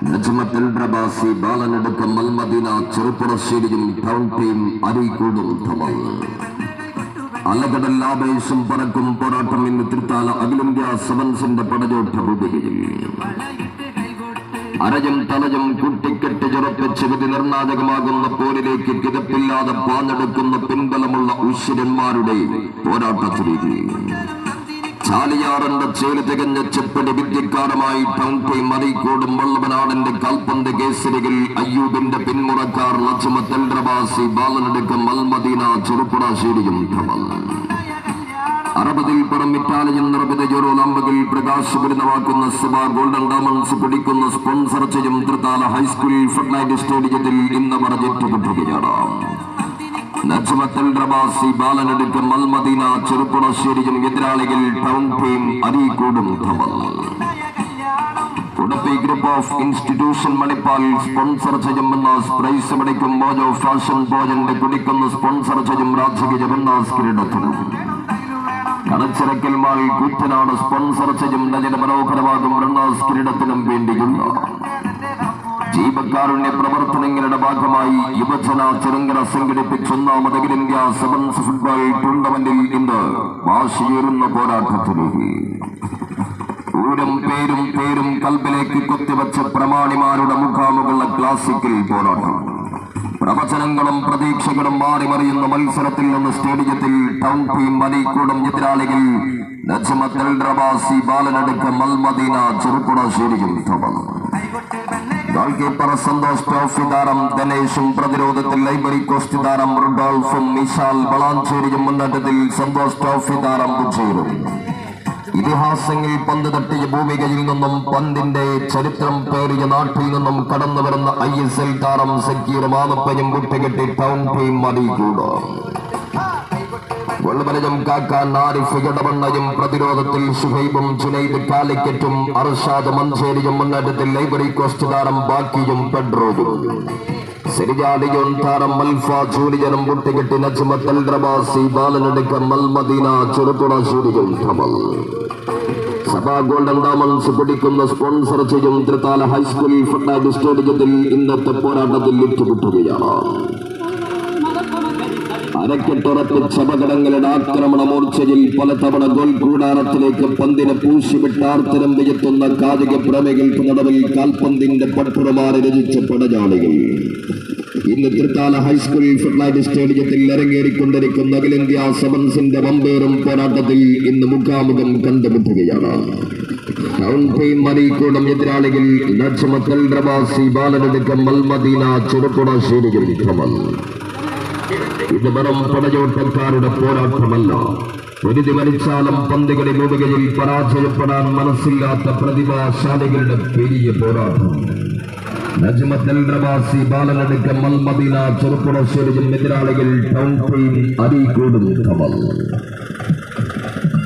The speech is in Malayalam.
നജ്മത്തുൽ പ്രവാസി ബാലനടുക്കം മൽമദീന ചെറുപ്പുറശ്ശേരിയും ടൗൺ ടീം അരീക്കോടും തമ്മിൽ അലകടൽ ആവേശം പറക്കും പോരാട്ടം ഇന്ന് തൃത്താല അഖിലേന്ത്യാ സെവൻസിന്റെ പടയോട്ട ഭൂമികയിൽ അരയും തലയും കുട്ടിക്കെട്ടി ചുറപ്പിച്ച് വിധി നിർണായകമാകുന്ന പോരിലേക്ക് കിതപ്പില്ലാതെ പാഞ്ഞെടുക്കുന്ന പിൻബലമുള്ള ഉശ്വരന്മാരുടെ പോരാട്ടത്തിലേക്ക് ചാലിയാറിന്റെ ചേര് തികഞ്ഞ ചെപ്പടി വിദ്യക്കാരമായി ടൗൺ ടീം അരീക്കോടും വള്ളവനാടിന്റെ കാൽപന്ത് കേസരികൾ അയ്യൂബിന്റെ പിന്മുറക്കാർ നജ്മത്തുൽ പ്രവാസി ബാലനടുക്കം മൽമദീന ചെറുപ്പുറശ്ശേരിയും അറബിൽ പുറം ഇറ്റാലിയൻ നിർമ്മിത യൂറോലംബിൽ പ്രകാശപൂരിതമാക്കുന്ന സഭ ഗോൾഡൻ ഡയമണ്ട്സ് പിടിക്കുന്ന സ്പോൺസർ ചെയ്യും തൃത്താല ഹൈസ്കൂൾ ഫുട്നൈറ്റ് സ്റ്റേഡിയത്തിൽ ഇന്ന് പറഞ്ഞേറ്റുപെട്ടുകയാണ്. നജ്മത്തുൽ പ്രവാസി ബാലനടുക്കം മൽമദീന ചെറുപ്പുറശ്ശേരിയും എതിരാളികൾ ടൗൺ ടീം അരീക്കോടും Udupi group of institution Manipal sponsor ചെയ്യുമെന്ന പ്രൈസ് പഠിക്കും മോജോ ഫാഷൻ ഭോജന്റെ കുടിക്കുന്ന സ്പോൺസർ ചെയ്യും രാജകീയ ബന്നാസ് കിരീടത്തിനും കടച്ചിറക്കൽ മാൾ കൂറ്റനാട് സ്പോൺസർ ചെയ്യും നജന മനോഹരമാകും ബന്നാസ് കിരീടത്തിനും വേണ്ടിയുള്ള ജീവകാരുണ്യ പ്രവർത്തനങ്ങളുടെ ഭാഗമായി യുവജന ചെറുങ്കര സംഘടിപ്പിച്ച ഒന്നാമത് അഖിലേന്ത്യാ സെവൻസ് ഫുട്ബോൾ ടൂർണമെന്റിൽ ഇന്ന് വാശിയേറുന്ന പോരാട്ടത്തിലേക്ക് ഊരും പേരും കൽബിലേക്ക് കുത്തിവെച്ച പ്രമാണിമാരുടെ മുഖാമുഖുള്ള ക്ലാസിക്കൽ പോരാട്ടം പ്രവചനങ്ങളും പ്രതീക്ഷകളും മാറിമറിയുന്ന മത്സരത്തിൽ നിന്ന് സ്റ്റേഡിയത്തിൽ ടൗൺ ടീം അരീക്കോടും എതിരാളികൾ നജ്മത്തുൽ പ്രവാസി ബാലനടുക്കം മൽമദീന ചെറുപ്പുറശ്ശേരിയും ഗോൾ കീപ്പർ സന്തോഷ് ട്രോഫി താരം ദിനേശും പ്രതിരോധത്തിൽ ഐവറി കോസ്റ്റ് താരം റുഡോൾഫും വിശാൽ വളാഞ്ചേരിയും മുന്നേറ്റത്തിൽ സന്തോഷ് ട്രോഫി താരം ചേരും. ഇതിഹാസങ്ങൾ പന്ത് തട്ടിയ ഭൂമികയിൽ നിന്നും പന്തിന്റെ ചരിത്രം പേറിയ നാട്ടിൽ നിന്നും കടന്നു വരുന്ന ISL താരം സക്കീർ മാതപ്പനും കുട്ടികെട്ടി ടൗൺ ടീം അരീക്കോട് വെള്ളവലയം കാക്കാൻ ആരിഫ് ഇടവണ്ണയും പ്രതിരോധത്തിൽ ഷുഹൈബും ജുനൈദ് കാലിക്കറ്റും അർഷാദ് മഞ്ചേരിയും മുന്നേറ്റത്തിൽ ഐവറി കോസ്റ്റ് താരം ബാക്കിയും പെഡ്രോയും സിരിജാലിയോൻ താരം മൽഫ ജൂനിയറും കുട്ടികെട്ടി നജ്മത്തുൽ പ്രവാസി ബാലനടുക്കം മൽമദീന ചെറുപ്പുറശ്ശേരിയും സഭ ഗോൾഡൻ ഡയമണ്ട്സ് പിടിക്കുന്ന സ്പോൺസർ ചെയ്യും തൃത്താല ഹൈസ്കൂൾ ഫുട്നൈറ്റ് സ്റ്റേഡിയത്തിൽ ഇന്നത്തെ പോരാട്ടത്തിൽ ഏറ്റുമുട്ടുകയാണ്. അരക്കെട്ടുറപ്പിച്ച അപകടങ്ങളുടെ ആക്രമണ മൂർച്ചയിൽ പലതവണ ഗോൾ കൂടാരത്തിലേക്ക് പന്തിനെ പൂശിവിട്ടാർത്തരം വിയത്തുന്ന കായിക പ്രേമികൾക്ക് നടുവിൽ കാൽപന്തിന്റെ പട്ടുറമാറി രചിച്ച പടയാളികൾ ഇന്ന് തൃത്താല ഹൈസ്കൂൾ ഫുട്നൈറ്റ് സ്റ്റേഡിയത്തിൽ അരങ്ങേറിക്കൊണ്ടിരിക്കുന്ന അഖിലേന്ത്യാ സെവൻസിന്റെ വമ്പേറും പോരാട്ടത്തിൽ ഇന്ന് മുഖാമുഖം കണ്ടുമുട്ടുകയാണ്. ടൗൺ ടീം അരീക്കോടും എതിരാളികൾ നജ്മത്തുൽ പ്രവാസി ബാലനടുക്കം മൽമദീന ചെറുപ്പുറശ്ശേരിയും ഇത് വെറും പടയോട്ടക്കാരുടെ പോരാട്ടമല്ല. പൊരുതി മരിച്ചാലും പന്തുകളി ഭൂമികയിൽ പരാജയപ്പെടാൻ മനസ്സില്ലാത്ത പ്രതിഭാശാലികളുടെ പെരിയ പോരാട്ടം. നജ്മത്തുൽ പ്രവാസി ബാലനടുക്കം മൽമദീന ചെറുപ്പുറശ്ശേരിയും എതിരാളികൾ ടൗൺ ടീം അരീക്കോടും